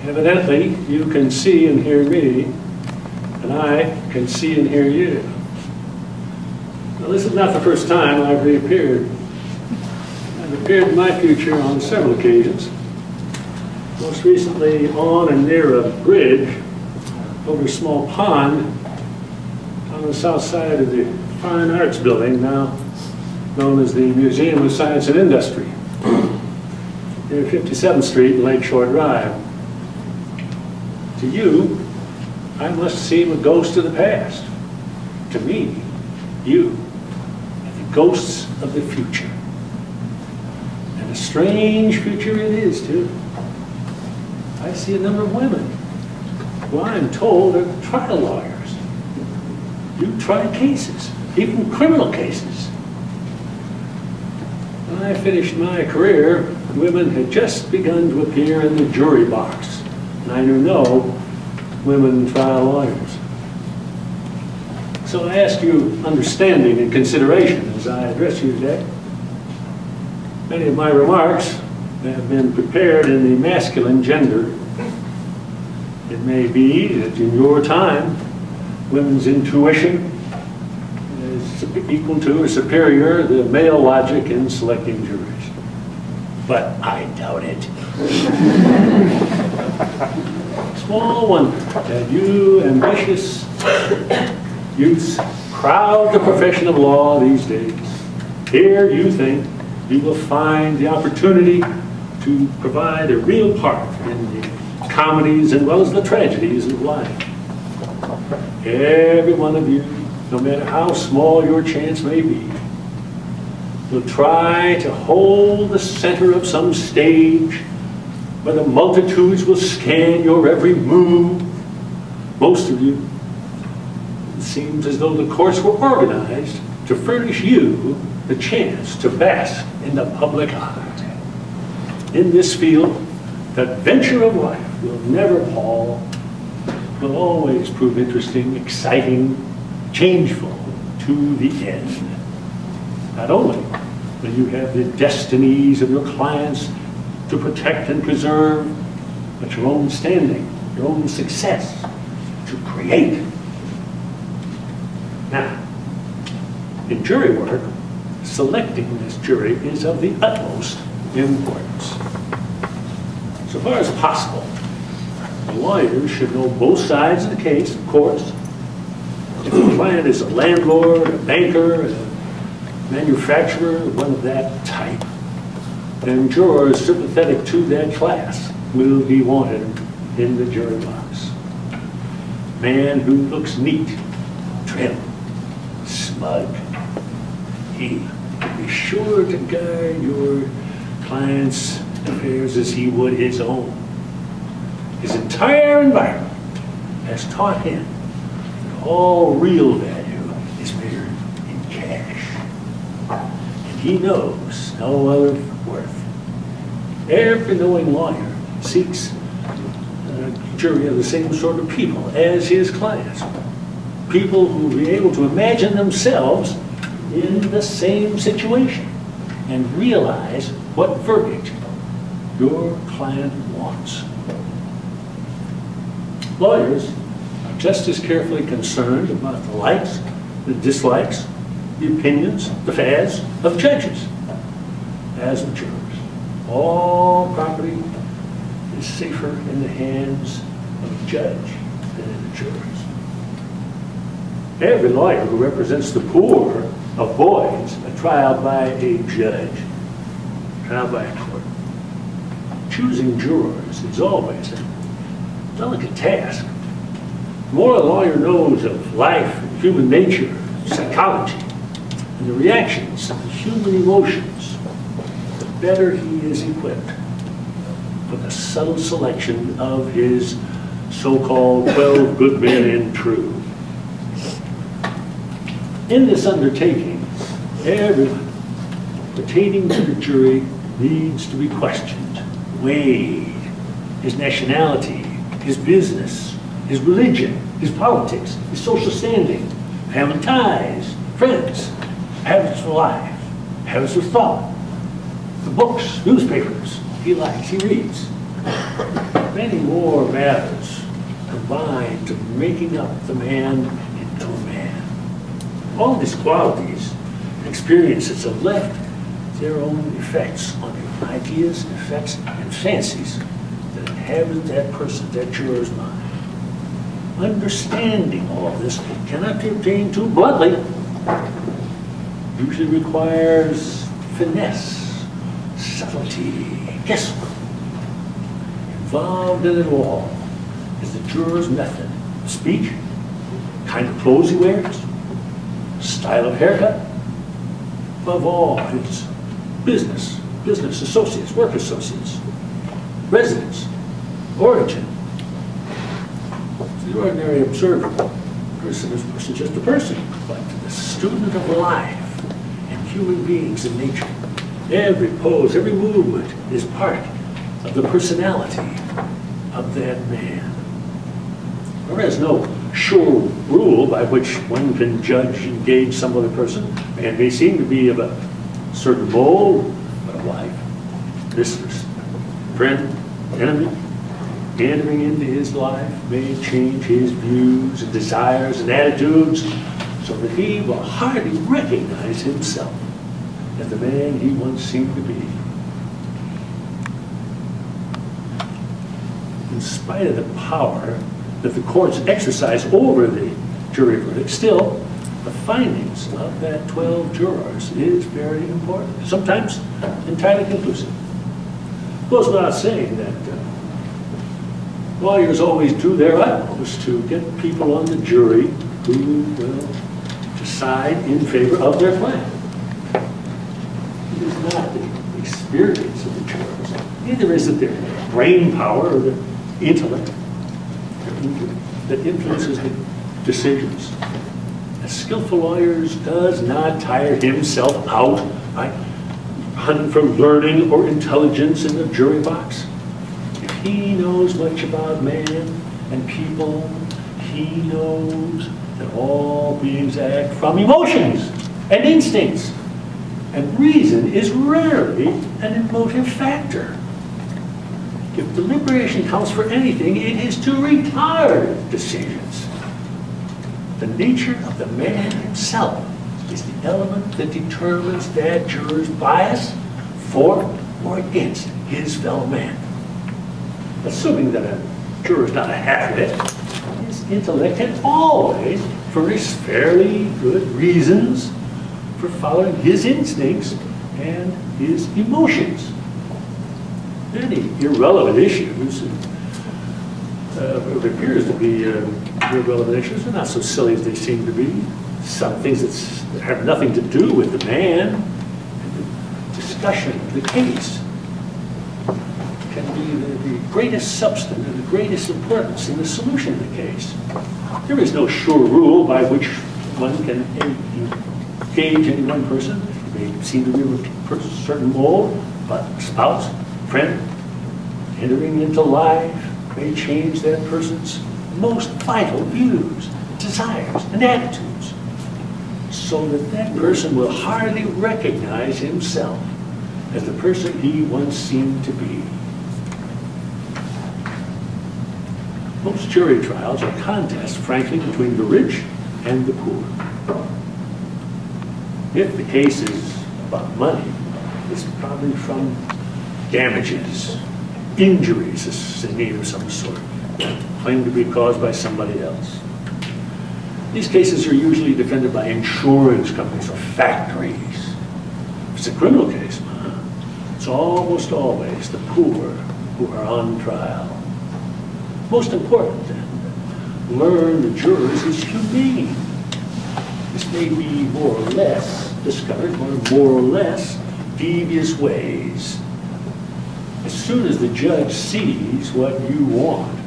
Evidently, you can see and hear me, and I can see and hear you. Now, this is not the first time I've reappeared. I've appeared in my future on several occasions, most recently on and near a bridge over a small pond on the south side of the Fine Arts Building, now known as the Museum of Science and Industry, near 57th Street and Lakeshore Drive. To you, I must seem a ghost of the past. To me, you are the ghosts of the future. And a strange future it is, too. I see a number of women who I'm told are trial lawyers. You try cases, even criminal cases. When I finished my career, women had just begun to appear in the jury box. And I knew no women trial lawyers. So I ask you understanding and consideration as I address you today. Many of my remarks have been prepared in the masculine gender. It may be that in your time, women's intuition is equal to or superior to male logic in selecting juries. But I doubt it. Small wonder that you ambitious youths crowd the profession of law these days. Here you think you will find the opportunity to provide a real part in the comedies as well as the tragedies of life. Every one of you, no matter how small your chance may be, will try to hold the center of some stage where the multitudes will scan your every move. Most of you, it seems as though the courts were organized to furnish you the chance to bask in the public eye. In this field, that venture of life will never pall, will always prove interesting, exciting, changeful to the end. Not only will you have the destinies of your clients to protect and preserve, but your own standing, your own success to create. Now, in jury work, selecting this jury is of the utmost importance. So far as possible, the lawyers should know both sides of the case, of course. If the client is a landlord, a banker, a manufacturer, one of that type, then jurors sympathetic to that class will be wanted in the jury box. Man who looks neat, trim, smug, he will be sure to guard your client's affairs as he would his own. His entire environment has taught him that all real value is measured in cash. And he knows no other worth. Every knowing lawyer seeks a jury of the same sort of people as his clients. People who will be able to imagine themselves in the same situation and realize what verdict your client wants. Lawyers are just as carefully concerned about the likes, the dislikes, the opinions, the fads of judges as of jurors. All property is safer in the hands of a judge than in the jurors. Every lawyer who represents the poor avoids a trial by a judge, trial by a court. Choosing jurors is always a delicate task. The more a lawyer knows of life, and human nature, psychology, and the reactions of the human emotions, the better he is equipped for the subtle selection of his so-called 12 good men and true. In this undertaking, everyone pertaining to the jury needs to be questioned, weighed. His nationality, his business, his religion, his politics, his social standing, family ties, friends, habits of life, habits of thought, the books, newspapers he likes, he reads. Many more matters combine to making up the man into a man. All these qualities and experiences have left their own effects on the ideas, effects, and fancies that inhabit that person, that juror's mind. Understanding all of this cannot be obtained too bluntly. Usually requires finesse, subtlety, guesswork. Involved in it all is the juror's method of speech, kind of clothes he wears, style of haircut, above all, his business associates, work associates, residence, origin. To the ordinary observer, person is just a person, but to the student of life and human beings in nature, every pose, every movement is part of the personality of that man. There is no sure rule by which one can judge and gauge some other person. Man may seem to be of a certain mold, but a wife, mistress, friend, enemy, entering into his life may change his views and desires and attitudes so that he will hardly recognize himself as the man he once seemed to be. In spite of the power that the courts exercise over the jury verdict, still, the findings of that 12 jurors is very important, sometimes entirely conclusive. It goes without saying that lawyers always do their utmost to get people on the jury who will decide in favor of their client. It is not the experience of the jurors, neither is it their brain power or their intellect that influences the decisions. A skillful lawyer does not tire himself out by hunting for learning or intelligence in the jury box. If he knows much about man and people, he knows that all beings act from emotions and instincts, and reason is rarely an emotive factor. If deliberation counts for anything, it is to retard decisions. The nature of the man himself is the element that determines that juror's bias for or against his fellow man. Assuming that a juror is not a half-wit, his intellect can always furnish fairly good reasons for following his instincts and his emotions. Many irrelevant issues, it appears to be irrelevant issues, are not so silly as they seem to be. Some things that have nothing to do with the man and the discussion of the case can be the greatest substance and the greatest importance in the solution of the case. There is no sure rule by which one can engage any one person. It may seem to be a certain mold, but spouse, friend, entering into life may change that person's most vital views, desires, and attitudes, so that that person will hardly recognize himself as the person he once seemed to be. Most jury trials are contests, frankly, between the rich and the poor. If the case is about money, it's probably from damages, injuries in need of some sort, claimed to be caused by somebody else. These cases are usually defended by insurance companies or factories. If it's a criminal case, it's almost always the poor who are on trial. Most important, then, learn the jurors is humane. This may be more or less discovered, more or less devious ways. As soon as the judge sees what you want,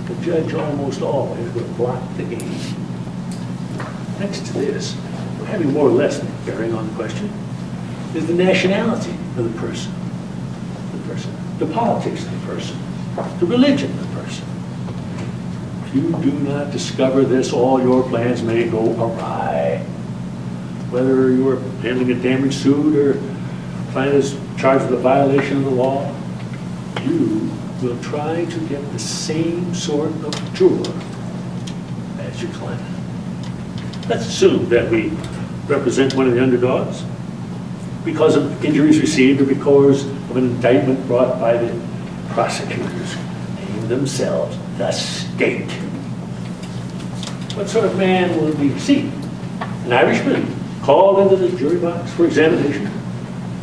the judge almost always will block the game. Next to this, having more or less bearing on the question, is the nationality of the person, the politics of the person, the religion of the person. If you do not discover this, all your plans may go awry. whether you are handling a damage suit or client is charged with a violation of the law, you will try to get the same sort of juror as your client. Let's assume that we represent one of the underdogs because of injuries received or because of an indictment brought by the prosecutors, name themselves the state. What sort of man will we see? An Irishman called into the jury box for examination.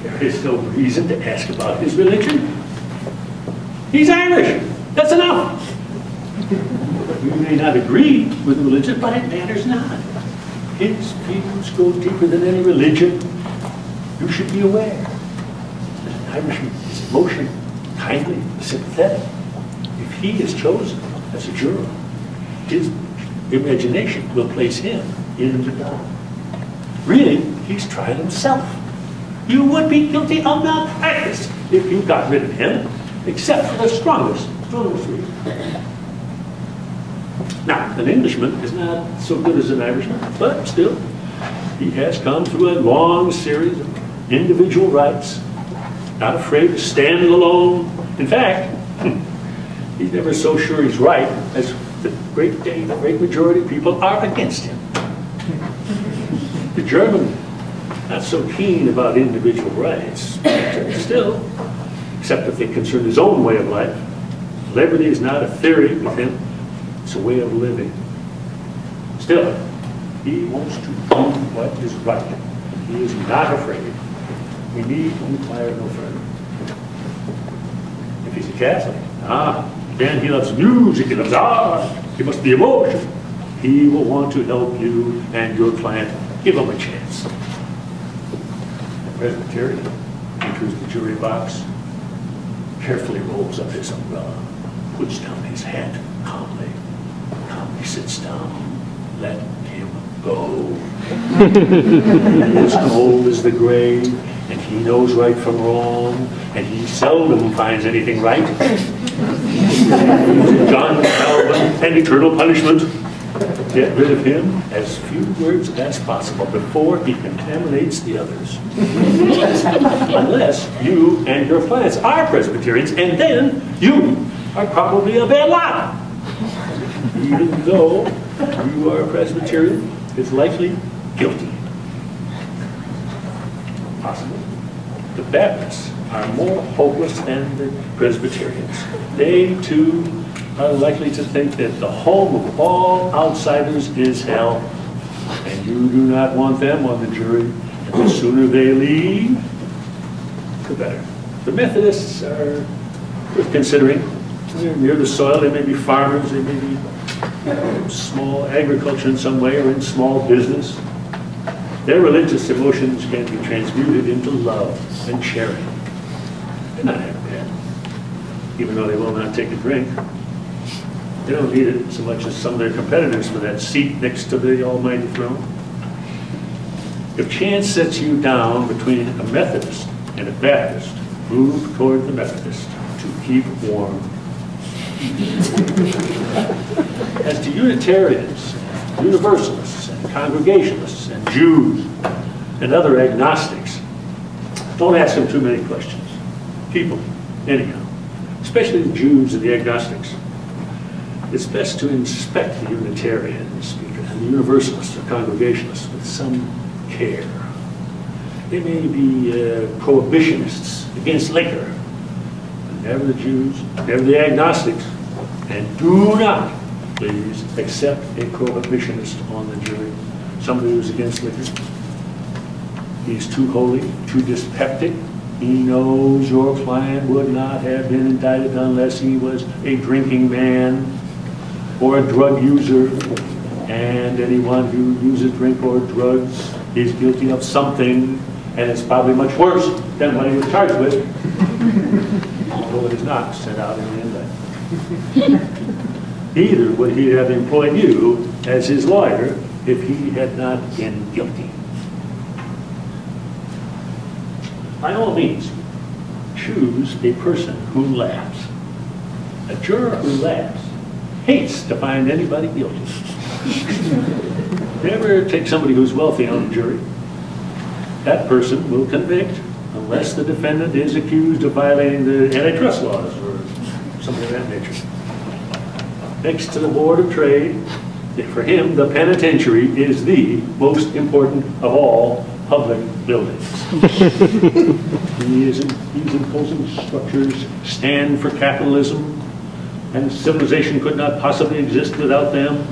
There is no reason to ask about his religion. He's Irish. That's enough. You may not agree with religion, but it matters not. His views go deeper than any religion. You should be aware that an Irishman is emotional, kindly, sympathetic. If he is chosen as a juror, his imagination will place him in the dock. Really, he's trying himself. You would be guilty of malpractice if you got rid of him, except for the strongest reason. Now, an Englishman is not so good as an Irishman, but still, he has come through a long series of individual rights, not afraid to stand alone. In fact, he's never so sure he's right as the great majority of people are against him. The German, not so keen about individual rights, still, except if they concern his own way of life. Liberty is not a theory with him, it's a way of living. Still, he wants to do what is right. He is not afraid. We need inquire no further. If he's a Catholic, then he loves music, he loves art, he must be emotional. He will want to help you and your client. Give him a chance. The Presbyterian enters the jury box, carefully rolls up his umbrella, puts down his hat calmly sits down. Let him go. He is cold as the grave, and he knows right from wrong, and he seldom finds anything right. John Calvin and eternal punishment. Get rid of him as few words as possible before he contaminates the others. Unless you and your clients are Presbyterians, and then you are probably a bad lot. Even though you are a Presbyterian, it's likely guilty. Possible. The Baptists are more hopeless than the Presbyterians. They, too, are likely to think that the home of all outsiders is hell, and you do not want them on the jury, and the sooner they leave, the better. The Methodists are worth considering. They're near the soil, they may be farmers, they may be small agriculture in some way, or in small business. Their religious emotions can be transmuted into love and charity. They're not half bad, even though they will not take a drink. They don't need it so much as some of their competitors for that seat next to the almighty throne. If chance sets you down between a Methodist and a Baptist, move toward the Methodist to keep warm. As to Unitarians, Universalists, and Congregationalists, and Jews, and other agnostics, don't ask them too many questions. People, anyhow, especially the Jews and the agnostics. It's best to inspect the Unitarians and the Universalists or Congregationalists with some care. They may be prohibitionists against liquor, but never the Jews, never the agnostics, and do not, please, accept a prohibitionist on the jury, somebody who's against liquor. He's too holy, too dyspeptic. He knows your client would not have been indicted unless he was a drinking man or a drug user, and anyone who uses drink or drugs is guilty of something, and it's probably much worse than what he was charged with, although it is not set out in the indictment. Neither would he have employed you as his lawyer if he had not been guilty. By all means, choose a person who laughs. A juror who laughs hates to find anybody guilty. Never take somebody who's wealthy on the jury. that person will convict unless the defendant is accused of violating the antitrust laws or something of that nature. Next to the Board of Trade, for him, the penitentiary is the most important of all public buildings. He's imposing structures stand for capitalism, and civilization could not possibly exist without them.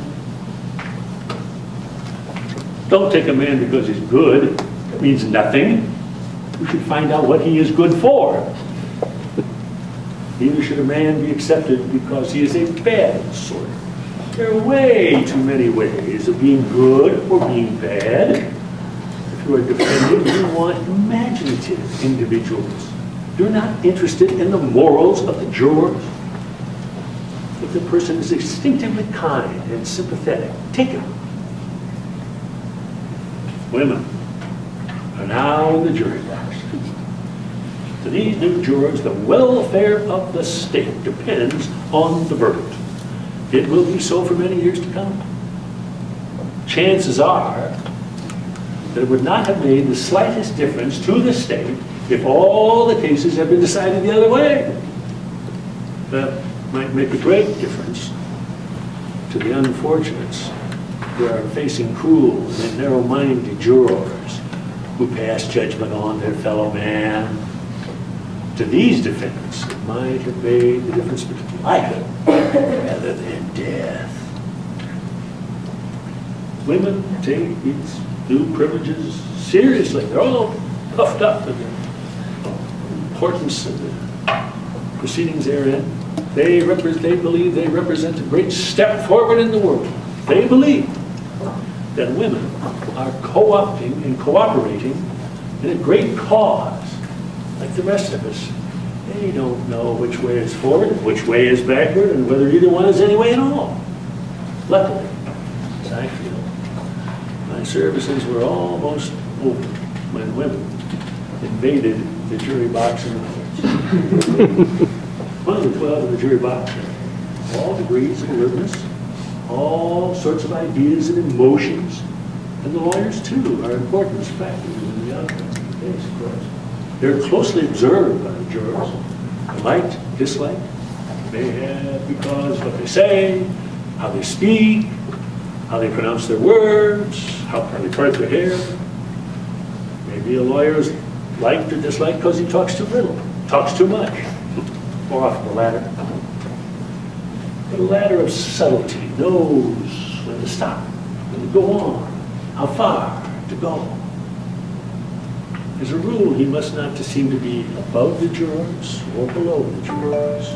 Don't take a man because he's good. It means nothing. You should find out what he is good for. Neither should a man be accepted because he is a bad sort. There are way too many ways of being good or being bad. If you are defending, you want imaginative individuals. You're not interested in the morals of the jurors. If the person is instinctively kind and sympathetic, take him. Women are now in the jury box. To these new jurors, the welfare of the state depends on the verdict. It will be so for many years to come. Chances are that it would not have made the slightest difference to the state if all the cases had been decided the other way. That might make a great difference to the unfortunates who are facing cruel and narrow-minded jurors who pass judgment on their fellow man. To these defendants, it might have made the difference between life rather than death. Women take these new privileges seriously. They're all puffed up with the importance of the proceedings therein. They believe they represent a great step forward in the world. They believe that women are co-opting and cooperating in a great cause. Like the rest of us, they don't know which way is forward, which way is backward, and whether either one is any way at all. Luckily, as I feel, my services were almost over when women invaded the jury box in the courts. One of the 12 in the jury box are all degrees of alertness, all sorts of ideas and emotions, and the lawyers too are important factors in the outcome of the case, of course. They're closely observed by the jurors. They liked, disliked, they have because of what they say, how they speak, how they pronounce their words, how they part their hair. Maybe a lawyer is liked or disliked because he talks too little, talks too much, more often the latter. The ladder of subtlety knows when to stop, when to go on, how far to go. As a rule, he must not seem to be above the jurors or below the jurors.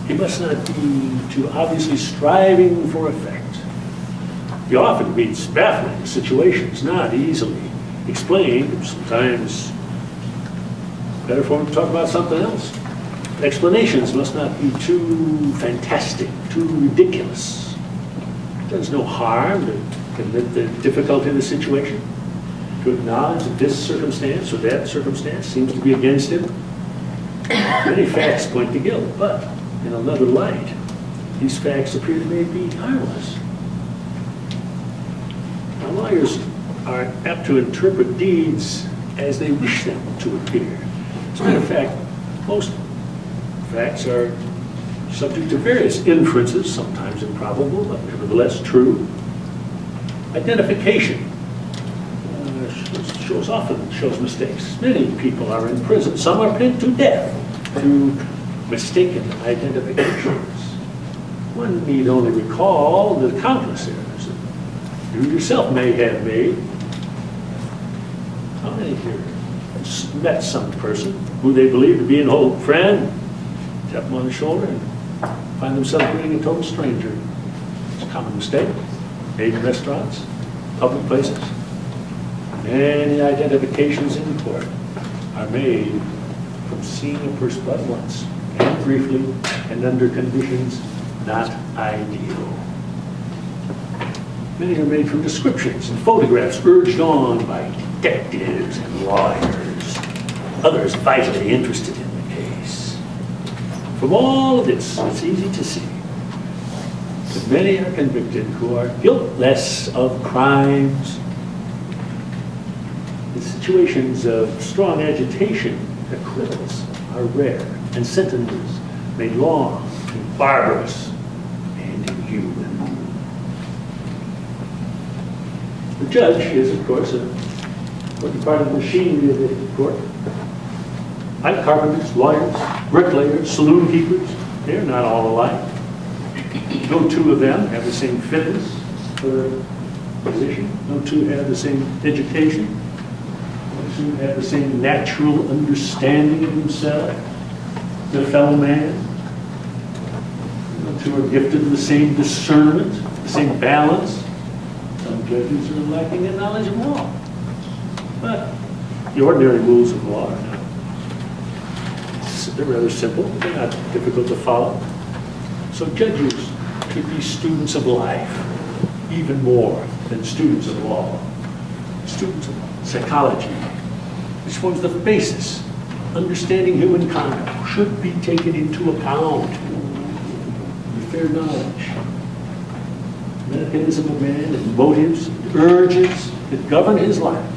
He must not be too obviously striving for effect. He often meets baffling situations, not easily explained. Sometimes better for him to talk about something else. Explanations must not be too fantastic, too ridiculous. It does no harm to admit the difficulty of the situation, to acknowledge that this circumstance or that circumstance seems to be against him. Many facts point to guilt, but in another light, these facts appear to be harmless. Now, lawyers are apt to interpret deeds as they wish them to appear. As a matter of fact, most facts are subject to various inferences, sometimes improbable, but nevertheless true. Identification often shows mistakes. Many people are in prison. Some are pinned to death through mistaken identifications. One need only recall the countless errors that you yourself may have made. How many here met some person who they believe to be an old friend, tap them on the shoulder, and find themselves greeting a total stranger? It's a common mistake made in restaurants, public places. Many identifications in court are made from seeing a person but once, and briefly, and under conditions not ideal. Many are made from descriptions and photographs urged on by detectives and lawyers, others vitally interested in the case. From all of this, it's easy to see that many are convicted who are guiltless of crimes. situations of strong agitation, acquittals are rare, and sentences made long, and barbarous, and inhuman. The judge is, of course, an important part of the machinery of the court. Like carpenters, lawyers, bricklayers, saloon keepers, they're not all alike. No two of them have the same fitness for their position. No two have the same education. No two have the same natural understanding of himself, their fellow man. No two are gifted with the same discernment, the same balance. Some judges are lacking in knowledge of law. But the ordinary rules of law are not. They're rather simple. They're not difficult to follow. So judges should be students of life, even more than students of law. Students of psychology, which forms the basis. Understanding human conduct should be taken into account with fair knowledge. The mechanism of man and motives, and urges that govern his life.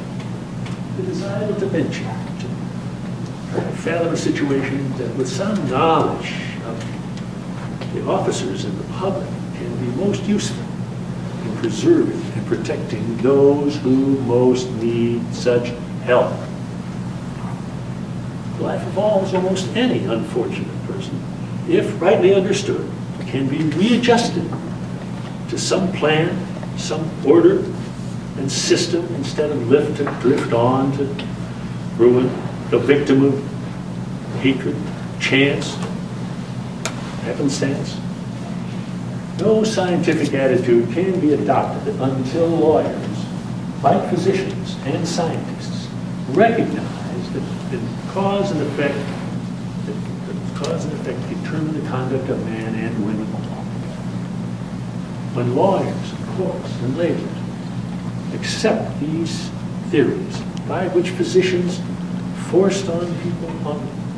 The desire to venture, to fathom a situation that with some knowledge of the officers and the public can be most useful in preserving and protecting those who most need such help. The life of almost any unfortunate person, if rightly understood, can be readjusted to some plan, some order and system instead of drift on to ruin, the victim of hatred, chance, happenstance. No scientific attitude can be adopted until lawyers, like physicians and scientists, recognize that cause and effect determine the conduct of man and women. When lawyers, courts, and lawyers accept these theories by which physicians forced on people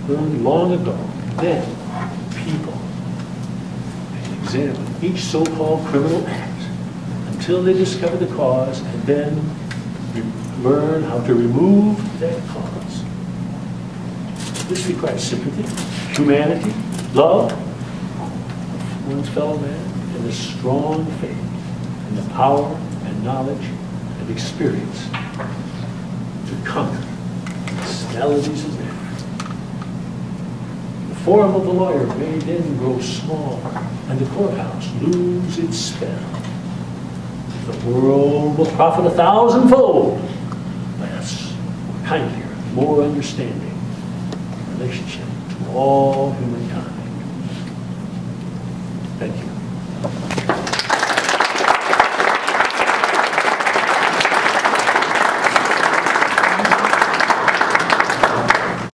learned long ago, then people examine each so-called criminal act until they discover the cause and then learn how to remove that cause. This requires sympathy, humanity, love of one's fellow man, and a strong faith in the power and knowledge and experience to conquer the maladies of man. The forum of the lawyer may then grow small and the courthouse lose its spell. The world will profit 1,000-fold by us more kindlier, more understanding relationship to all humankind. Thank you.